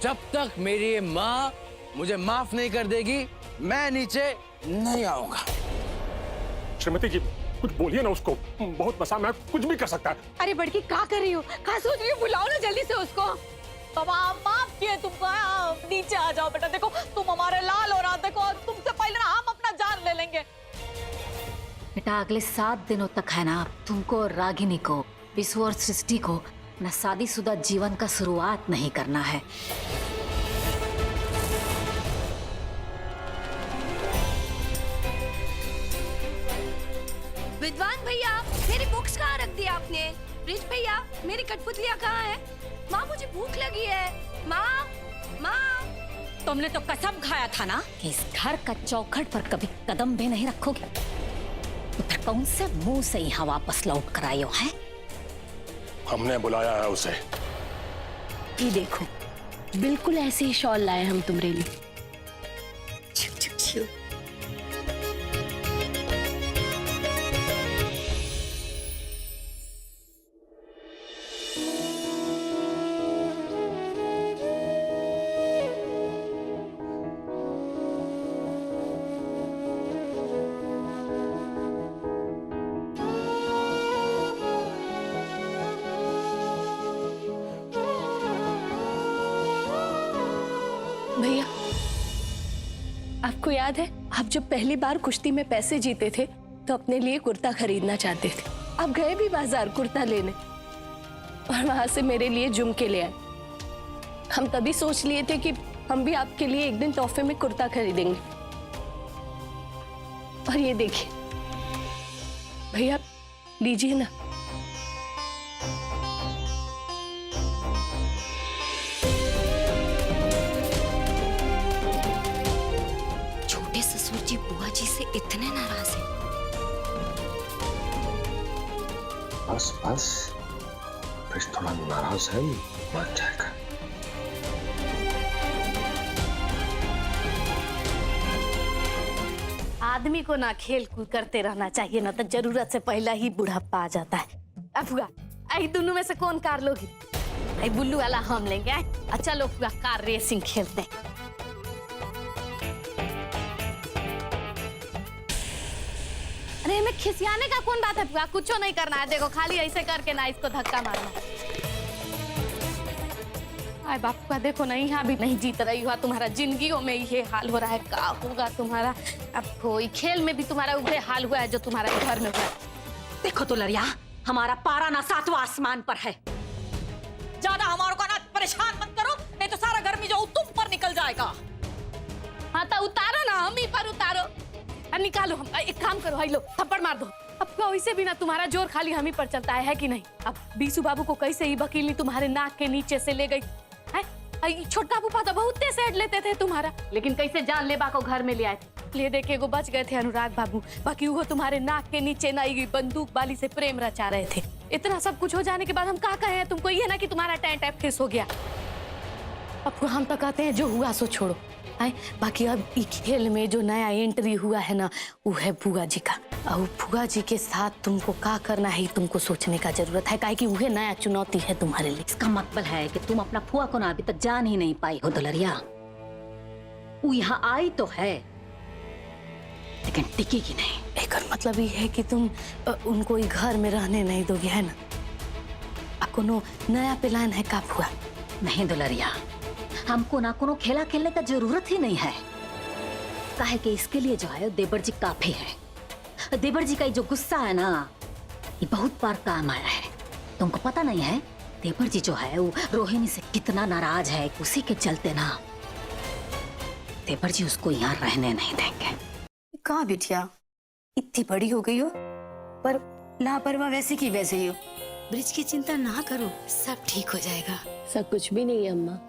जब तक मेरी माँ मुझे माफ नहीं कर देगी मैं नीचे नहीं आऊंगा। श्रीमती जी कुछ बोलिए ना उसको, बहुत मसा मैं कुछ भी कर सकता है। अरे बड़की क्या कर रही हो, क्या सोच रही हो? बुलाओ ना जल्दी से उसको। बाबा माफ किए तुमको, नीचे आ जाओ बेटा। देखो तुम हमारे लाल हो रहा, देखो तुमसे पहले ना हम अपना जान ले लेंगे। बेटा अगले 7 दिनों तक है ना तुमको और रागिनी को, विश्व और सृष्टि को अपना शादीशुदा जीवन का शुरुआत नहीं करना है। विद्वान भैया मेरी बुक्स कहाँ रख दी आपने? ब्रिज भैया मेरी कठपुतलियाँ कहाँ है? माँ मुझे भूख लगी है। माँ माँ। तुमने तो कसम खाया था ना कि इस घर का चौखट पर कभी कदम भी नहीं रखोगे, तो फिर कौन से मुंह से यहाँ वापस लौट कर आए हो? है हमने बुलाया है उसे। ये देखो बिल्कुल ऐसे ही शॉल लाए हम तुम्हारे लिए। छिप छिप छिप। भैया आपको याद है आप जब पहली बार कुश्ती में पैसे जीते थे तो अपने लिए कुर्ता खरीदना चाहते थे। आप गए भी बाजार कुर्ता लेने और वहां से मेरे लिए झुमके ले आए। हम तभी सोच लिए थे कि हम भी आपके लिए एक दिन तोहफे में कुर्ता खरीदेंगे। और ये देखिए भैया लीजिए ना। ससुर जी बुआ जी से इतने नाराज हैं। बस बस फिर थोड़ा नाराज है, मर जाएगा। आदमी को ना खेल कूद करते रहना चाहिए, ना तो जरूरत से पहले ही बुढ़ापा आ जाता है। अफुआ आई दोनों में से कौन कार लोगी? आई बुल्लू वाला हम लेंगे। अच्छा लो अफुआ कार रेसिंग खेलते हैं। अरे मैं खिसियाने का कौन बात है अफुआ? कुछ नहीं करना है, देखो खाली ऐसे करके ना इसको धक्का मारना। आए बापू का देखो ना यहाँ भी नहीं जीत रही हुआ, तुम्हारा जिंदगियों में ये हाल हो रहा है। क्या होगा तुम्हारा? अब कोई खेल में भी तुम्हारा वही हाल हुआ है जो तुम्हारा घर में हुआ है। देखो तो लड़िया, हमारा पारा ना 7वां आसमान पर है। ज्यादा हमारे को ना परेशान मत करो, नहीं तो सारा गर्मी जो तुम पर निकल जाएगा। हाँ तो उतारो ना, हम ही पर उतारो। निकालो, हम एक काम करो, हाई लो थप्पड़ मार दो। अब वैसे भी ना तुम्हारा जोर खाली हम ही पर चलता है कि नहीं? अब बीसू बाबू को कैसे ही वकील तुम्हारे नाक के नीचे से ले गई है? छोटा फूफा तो बहुत सेड लेते थे तुम्हारा, लेकिन कैसे जान लेबा को घर में ले आए थे। ले देखे वो बच गए थे अनुराग बाबू, बाकी वो तुम्हारे नाक के नीचे ना बंदूक वाली से प्रेम रचा रहे थे। इतना सब कुछ हो जाने के बाद हम क्या कहें तुमको? ये ना कि तुम्हारा टेंट फिक्स हो गया। अब हम तो कहते हैं जो हुआ सो छोड़ो। बाकी अब इस खेल में जो नया एंट्री हुआ है ना, वो है फुआ जी का। और फुआ जी के साथ तुमको क्या करना है तुमको सोचने का जरूरत है, काहे कि वह नया चुनौती है तुम्हारे लिए। इसका मतलब है कि तुम अपना फुआ को ना अभी तक जान ही नहीं पाई हो दुलरिया। वो यहाँ आई तो है लेकिन टिकेगी नहीं। एक मतलब ये है कि तुम उनको घर में रहने नहीं दोगे, है ना? कोनो नया प्लान है का फुआ? नहीं दुलरिया, हमको ना कोनो खेला खेलने का जरूरत ही नहीं है। काहे कि इसके लिए जो है देवर जी काफी है। देवर जी का जो गुस्सा है ना, ये बहुत बार काम आया है। तुमको पता नहीं है देवर जी जो है वो रोहिणी से कितना नाराज है। उसी के चलते ना देवर जी उसको यहाँ रहने नहीं देंगे। कहाँ बिटिया इतनी बड़ी हो गई हो पर लापरवाह वैसे की वैसे ही हो। ब्रिज की चिंता ना करो, सब ठीक हो जाएगा। सब कुछ भी नहीं है अम्मा।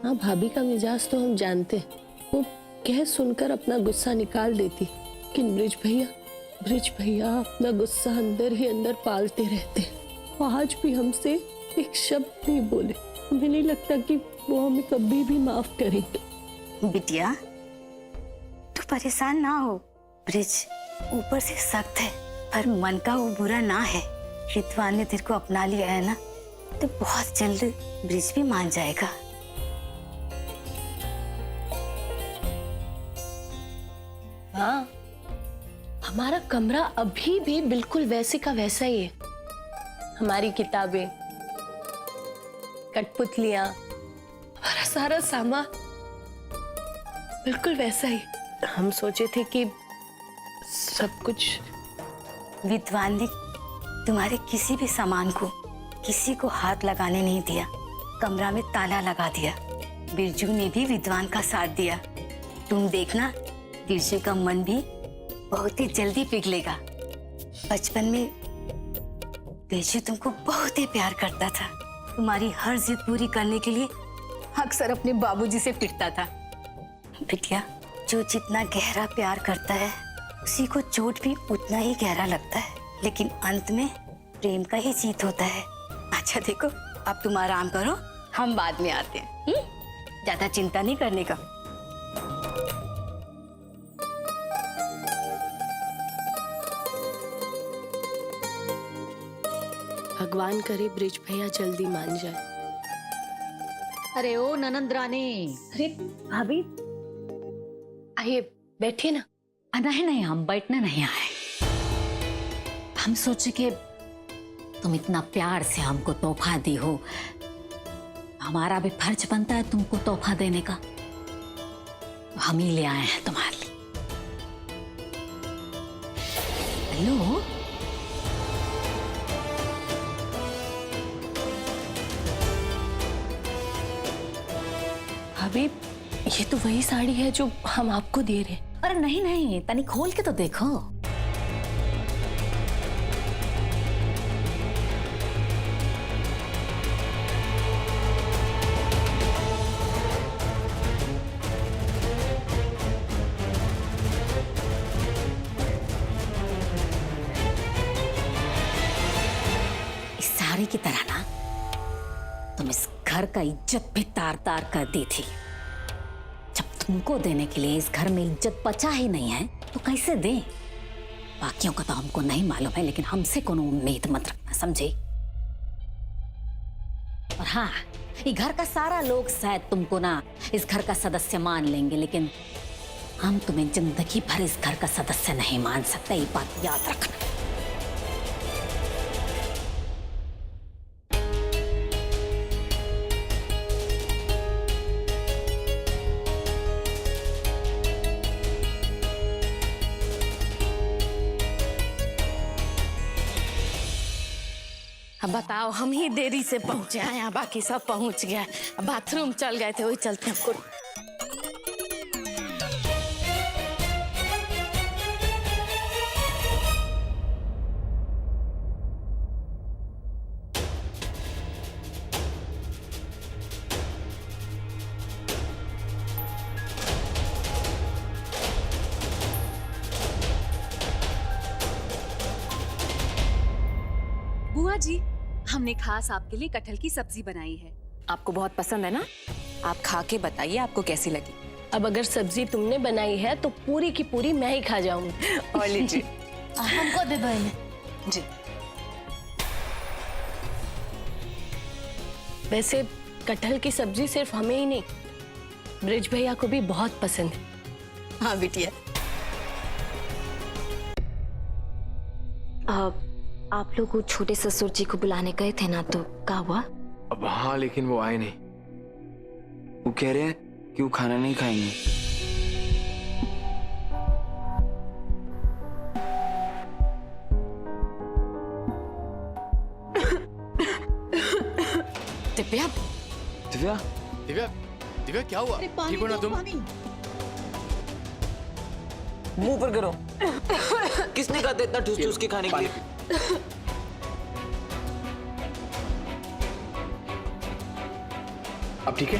हाँ भाभी का मिजाज तो हम जानते हैं, वो कह सुनकर अपना गुस्सा निकाल देती। लेकिन ब्रिज भैया अपना गुस्सा अंदर ही अंदर पालते रहते। वो आज भी हमसे एक शब्द नहीं बोले। मुझे नहीं लगता कि वो हमें कभी भी माफ करेंगे। बिटिया तू परेशान ना हो, ब्रिज ऊपर से सख्त है पर मन का वो बुरा ना है। रितवान ने तेरे को अपना लिया है ना, तो बहुत जल्द ब्रिज भी मान जाएगा। हाँ, हमारा कमरा अभी भी बिल्कुल वैसे का वैसा ही है। हमारी किताबें, कठपुतलियां, हमारा सारा सामान बिल्कुल वैसा ही। हम सोचे थे कि सब कुछ विद्वान ने तुम्हारे किसी भी सामान को किसी को हाथ लगाने नहीं दिया, कमरा में ताला लगा दिया। बिरजू ने भी विद्वान का साथ दिया। तुम देखना, बिरजू का मन भी बहुत ही जल्दी पिघलेगा। बचपन में बिरजू तुमको बहुत ही प्यार करता था। तुम्हारी हर जिद पूरी करने के लिए अक्सर अपने बाबूजी से पिटता था। बिटिया, जो जितना गहरा प्यार करता है उसी को चोट भी उतना ही गहरा लगता है, लेकिन अंत में प्रेम का ही जीत होता है। अच्छा देखो, अब तुम आराम करो, हम बाद में आते हैं। ज्यादा चिंता नहीं करने का। भगवान करे ब्रिज भैया जल्दी मान जाए। अरे ओ ननंद रानी। अरे भाभी, आइए बैठिए ना। नहीं नहीं, हम बैठने नहीं आए। हम सोचे कि तुम इतना प्यार से हमको तोहफा दी हो, हमारा भी फर्ज बनता है तुमको तोहफा देने का। हम ही ले आए हैं तुम्हारे लिए। हेलो, भाभी, ये तो वही साड़ी है जो हम आपको दे रहे हैं। अरे नहीं नहीं, तनी खोल के तो देखो। इस साड़ी की तरह ना तुम इस घर का इज्जत भी तार तार कर दी थी। जब तुमको देने के लिए इस घर में इज्जत बचा ही नहीं है तो कैसे दें? बाकियों का तो हमको नहीं मालूम है, लेकिन हमसे कोनो उम्मीद मत रखना, समझे? और हाँ, ये घर का सारा लोग शायद तुमको ना इस घर का सदस्य मान लेंगे, लेकिन हम तुम्हें जिंदगी भर इस घर का सदस्य नहीं मान सकते, ये बात याद रखना। अब बताओ, हम ही देरी से पहुंचे हैं, यहाँ बाकी सब पहुंच गया। बाथरूम चल गए थे, वही चलते हमको। बुआ जी, हमने खास आपके लिए कटहल की सब्जी बनाई है। आपको बहुत पसंद है ना? आप खा के बताइए आपको कैसी लगी। अब अगर सब्जी तुमने बनाई है तो पूरी की पूरी मैं ही खा जाऊंगी। और लीजिए। हमको दे दो इन्हें। जी। वैसे कटहल की सब्जी सिर्फ हमें ही नहीं, ब्रिज भैया को भी बहुत पसंद है। हाँ बिटिया। आप लोग वो छोटे ससुर जी को बुलाने गए थे ना, तो क्या हुआ? अब हाँ, लेकिन वो आए नहीं। वो कह रहे हैं कि वो खाना नहीं खाएंगे। दिव्या, दिव्या, दिव्या, दिव्या क्या हुआ? ठीक हो ना तुम? मुंह पर करो। किसने कहा था इतना ठूस ठूस के खाने के लिए? अब ठीक है?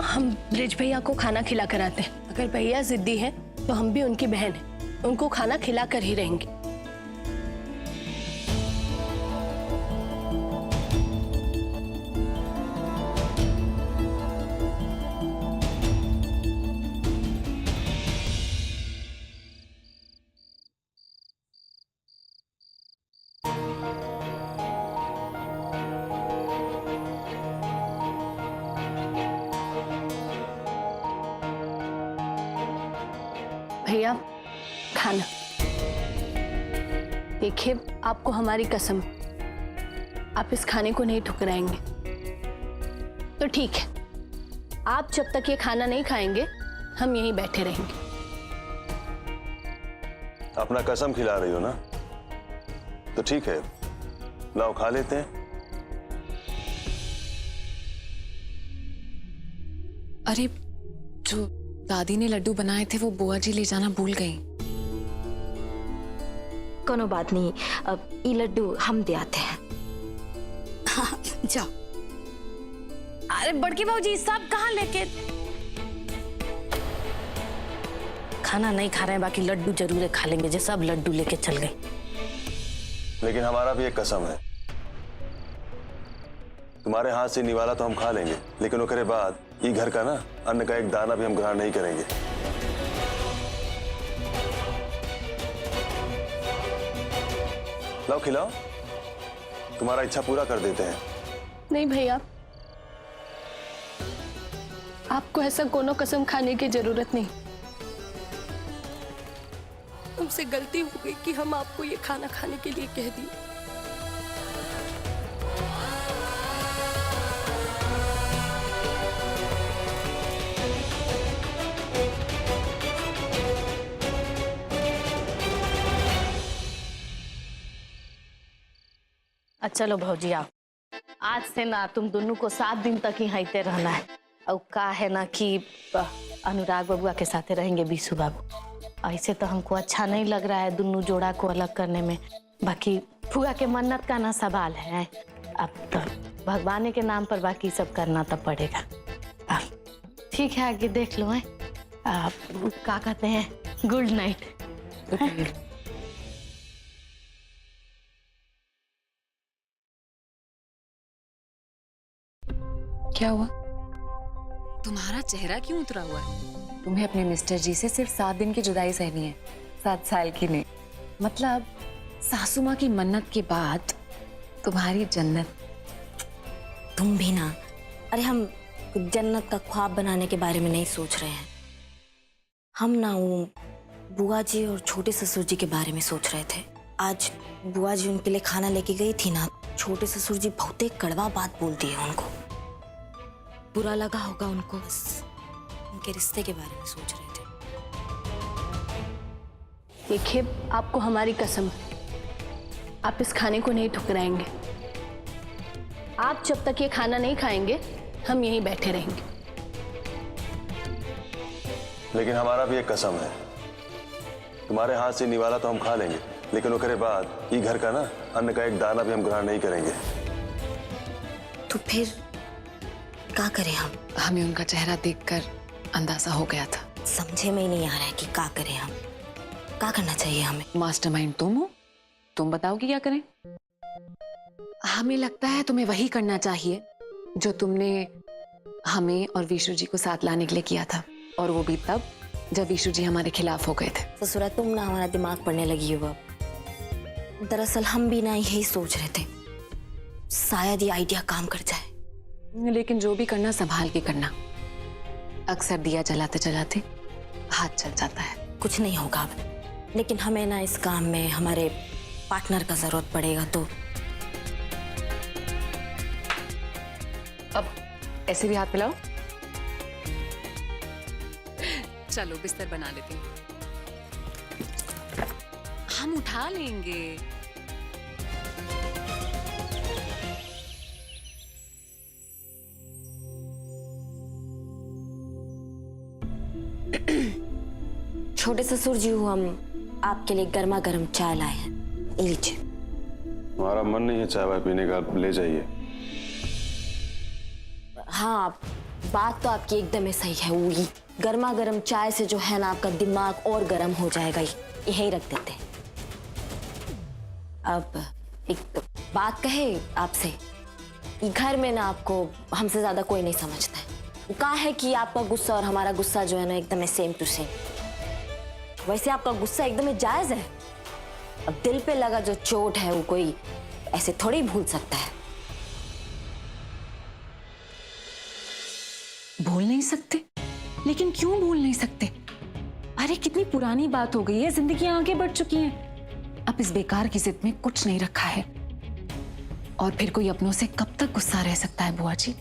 हम ब्रिज भैया को खाना खिला कर आते हैं। अगर भैया जिद्दी है तो हम भी उनकी बहन है, उनको खाना खिला कर ही रहेंगे। भैया खाना देखिए, आपको हमारी कसम, आप इस खाने को नहीं ठुकराएंगे तो ठीक है। आप जब तक ये खाना नहीं खाएंगे हम यहीं बैठे रहेंगे। अपना कसम खिला रही हो ना, तो ठीक है, लाओ खा लेते हैं। अरे जो दादी ने लड्डू बनाए थे वो बुआ जी ले जाना भूल गई। कोनो बात नहीं, अब ये लड्डू हम दे आते हैं। हाँ, जाओ। अरे बड़की भाजी सब कहाँ लेके? खाना नहीं खा रहे हैं, बाकी लड्डू जरूर खा लेंगे, जो सब लड्डू लेके चल गए। लेकिन हमारा भी एक कसम है, तुम्हारे हाथ से निवाला तो हम खा लेंगे, लेकिन उसके बाद ये घर का ना अन्न का एक दाना भी हम ग्रहण नहीं करेंगे। लाओ खिलाओ, तुम्हारा इच्छा पूरा कर देते हैं। नहीं भैया, आपको ऐसा कोनो कसम खाने की जरूरत नहीं। हमसे गलती हो गई कि हम आपको ये खाना खाने के लिए कह दी। चलो भौजी आओ, आज से ना तुम दोनों को 7 दिन तक ही रहते रहना है। और का है ना कि अनुराग बबुआ के साथ रहेंगे बीसू बाबू। ऐसे तो हमको अच्छा नहीं लग रहा है दोनों जोड़ा को अलग करने में, बाकी फुआ के मन्नत का ना सवाल है। अब तो भगवान के नाम पर बाकी सब करना तो पड़ेगा। ठीक है, आगे देख लो है। क्या कहते हैं, गुड नाइट। क्या हुआ? तुम्हारा चेहरा क्यों उतरा हुआ है? तुम्हें अपने मिस्टर जी से सिर्फ 7 दिन की जुदाई सहनी है, 7 साल की नहीं। मतलब सासू माँ की मन्नत के बाद तुम्हारी जन्नत। तुम भी ना, अरे हम जन्नत का ख्वाब बनाने के बारे में नहीं सोच रहे हैं। हम ना वो बुआ जी और छोटे ससुर जी के बारे में सोच रहे थे। आज बुआ जी उनके लिए खाना लेके गई थी ना, छोटे ससुर जी बहुत ही कड़वा बात बोल दी है उनको। बुरा लगा होगा उनको, बस उनके रिश्ते के बारे में सोच रहे थे। देखिए, आपको हमारी कसम, आप इस खाने को नहीं ठुकराएंगे। आप जब तक ये खाना नहीं खाएंगे हम यहीं बैठे रहेंगे। लेकिन हमारा भी एक कसम है, तुम्हारे हाथ से निवाला तो हम खा लेंगे, लेकिन उसके बाद ये घर का ना अन्न का एक दाना भी हम ग्रहण नहीं करेंगे। तो फिर क्या करें हम? हमें उनका चेहरा देखकर अंदाजा हो गया था। समझे में ही नहीं आ रहा है कि क्या करें हम, क्या करना चाहिए हमें? मास्टरमाइंड तुम हो, तुम बताओ कि क्या करें। हमें लगता है तुम्हें वही करना चाहिए जो तुमने हमें और विशु जी को साथ लाने के लिए किया था, और वो भी तब जब विशु जी हमारे खिलाफ हो गए थे। ससुरा, तुम ना हमारा दिमाग पढ़ने लगी हो अब। दरअसल हम भी ना यही सोच रहे थे, शायद ये आइडिया काम कर जाए। लेकिन जो भी करना संभाल के करना, अक्सर दिया जलाते जलाते हाथ चल जाता है। कुछ नहीं होगा अब, लेकिन हमें ना इस काम में हमारे पार्टनर का जरूरत पड़ेगा। तो अब ऐसे भी हाथ मिलाओ। चलो बिस्तर बना लेते हैं, हम उठा लेंगे। छोटे ससुर जी, हम आपके लिए गर्मा गर्म चाय लाए हैं, लीजिए। हमारा मन नहीं है चाय वाय पीने का, ले जाइए। हाँ, बात तो आपकी एकदम सही है। वो गर्मा गर्म चाय से जो है ना आपका दिमाग और गर्म हो जाएगा, यही रख देते हैं। अब एक बात कहे आपसे, कि घर में ना आपको हमसे ज्यादा कोई नहीं समझता है। वो कहा है कि आपका गुस्सा और हमारा गुस्सा जो है ना एकदम सेम टू सेम। वैसे आपका गुस्सा एकदम जायज है। अब दिल पे लगा जो चोट है वो कोई ऐसे थोड़ी भूल सकता है। भूल नहीं सकते? लेकिन क्यों भूल नहीं सकते? अरे कितनी पुरानी बात हो गई है, जिंदगी आगे बढ़ चुकी है। अब इस बेकार की जिद में कुछ नहीं रखा है। और फिर कोई अपनों से कब तक गुस्सा रह सकता है बुआ जी?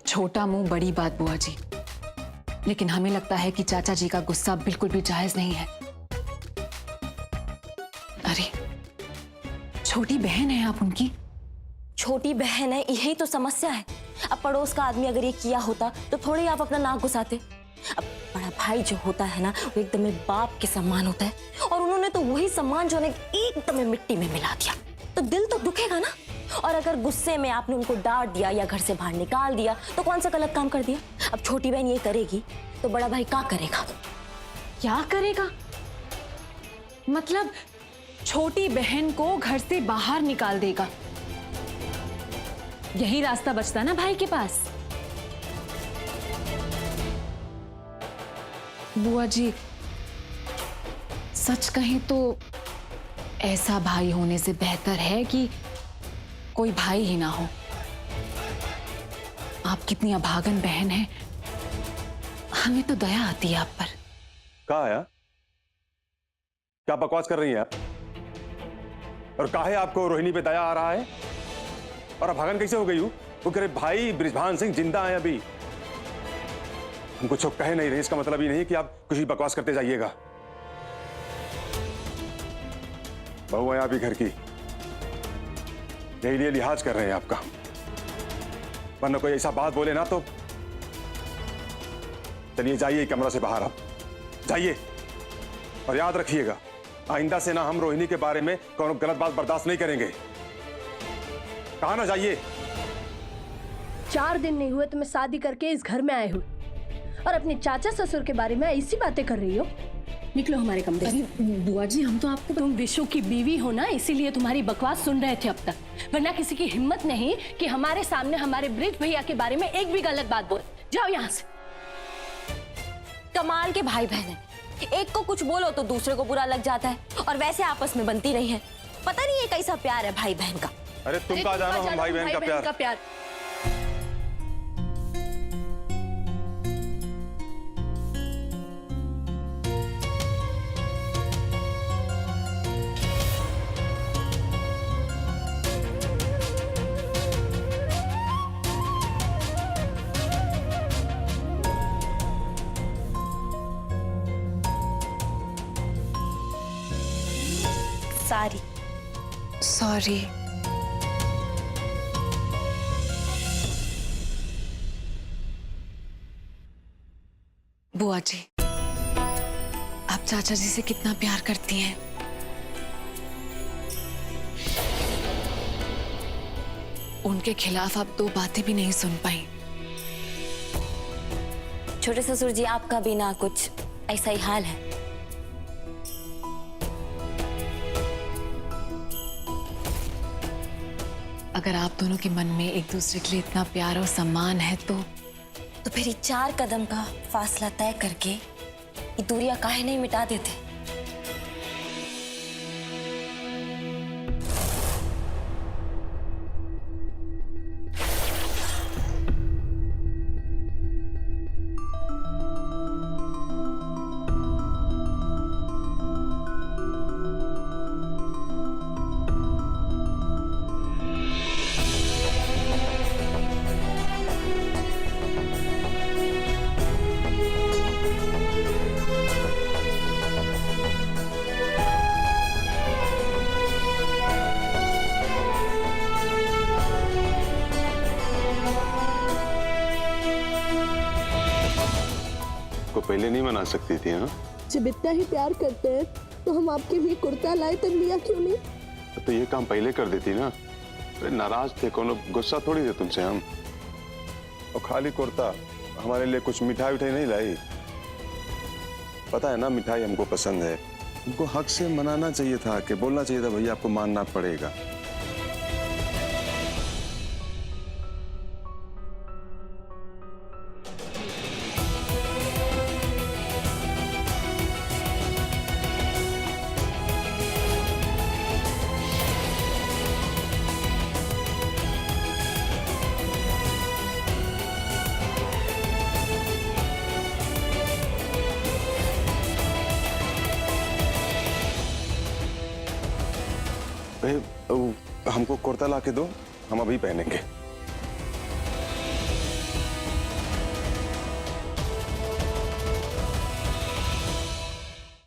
छोटा मुंह बड़ी बात बुआ जी, लेकिन हमें लगता है कि चाचा जी का गुस्सा बिल्कुल भी जायज नहीं है। अरे छोटी बहन है आप उनकी। छोटी बहन है, यही तो समस्या है। अब पड़ोस का आदमी अगर ये किया होता तो थोड़ी आप अपना नाक घुसाते। अब बड़ा भाई जो होता है ना, वो एकदम में बाप के सम्मान होता है, और उन्होंने तो वही सम्मान जो है एकदम में मिट्टी में मिला दिया, तो दिल तो दुखेगा ना। और अगर गुस्से में आपने उनको डांट दिया या घर से बाहर निकाल दिया तो कौन सा गलत काम कर दिया। अब छोटी बहन ये करेगी तो बड़ा भाई क्या करेगा? क्या करेगा? मतलब छोटी बहन को घर से बाहर निकाल देगा, यही रास्ता बचता ना भाई के पास। बुआ जी सच कहें तो ऐसा भाई होने से बेहतर है कि कोई भाई ही ना हो। आप कितनी अभागन बहन हैं, हमें तो दया आती है आप पर। कहा है? क्या बकवास कर रही हैं आप? और काहे आपको रोहिणी पे दया आ रहा है? और अभागन कैसे हो गई हूं? वो कह रहे भाई बृजभान सिंह जिंदा है अभी। हम कुछ कहे नहीं रहे, इसका मतलब ये नहीं कि आप कुछ भी बकवास करते जाइएगा। बहू है आप ही घर की, यही लिए लिहाज कर रहे हैं आपका। वरना कोई ऐसा बात बोले ना तो चलिए जाइए कमरा से बाहर, आप जाइए। और याद रखिएगा आइंदा से ना हम रोहिणी के बारे में कोई गलत बात बर्दाश्त नहीं करेंगे। कहा ना जाइए। 4 दिन नहीं हुए तुम्हें शादी करके इस घर में आए हुए, और अपने चाचा ससुर के बारे में ऐसी बातें कर रही हो। निकलो हमारे कमरे से। बुआ जी हम तो आपको, तुम विशु की बीवी हो ना, इसीलिए तुम्हारी बकवास सुन रहे थे अब तक, वरना किसी की हिम्मत नहीं कि हमारे सामने हमारे ब्रिज भैया के बारे में एक भी गलत बात बोल। जाओ यहाँ से। कमाल के भाई बहन है, एक को कुछ बोलो तो दूसरे को बुरा लग जाता है, और वैसे आपस में बनती नहीं है। पता नहीं ये कैसा प्यार है भाई बहन का। अरे तुम कहा जानो हम भाई बहन का प्यार। सॉरी। बुआ जी आप चाचा जी से कितना प्यार करती हैं। उनके खिलाफ आप 2 बातें भी नहीं सुन पाई। छोटे ससुर जी आपका भी ना कुछ ऐसा ही हाल है। अगर आप दोनों के मन में एक दूसरे के लिए इतना प्यार और सम्मान है तो फिर ये 4 कदम का फासला तय करके ये दूरियां काहे नहीं मिटा देते। पहले नहीं मना सकती थी? हाँ जब इतना ही प्यार करते हैं तो हम आपके लिए कुर्ता लाए तब लिया क्यों नहीं? तो ये काम पहले कर देती ना। अरे नाराज थे, कोनो गुस्सा थोड़ी थे तुमसे हम। और खाली कुर्ता, हमारे लिए कुछ मिठाई उठाई नहीं लाई? पता है ना मिठाई हमको पसंद है। हमको हक से मनाना चाहिए था, कि बोलना चाहिए था भैया आपको मानना पड़ेगा। अरे हमको कुर्ता ला के दो, हम अभी पहनेंगे।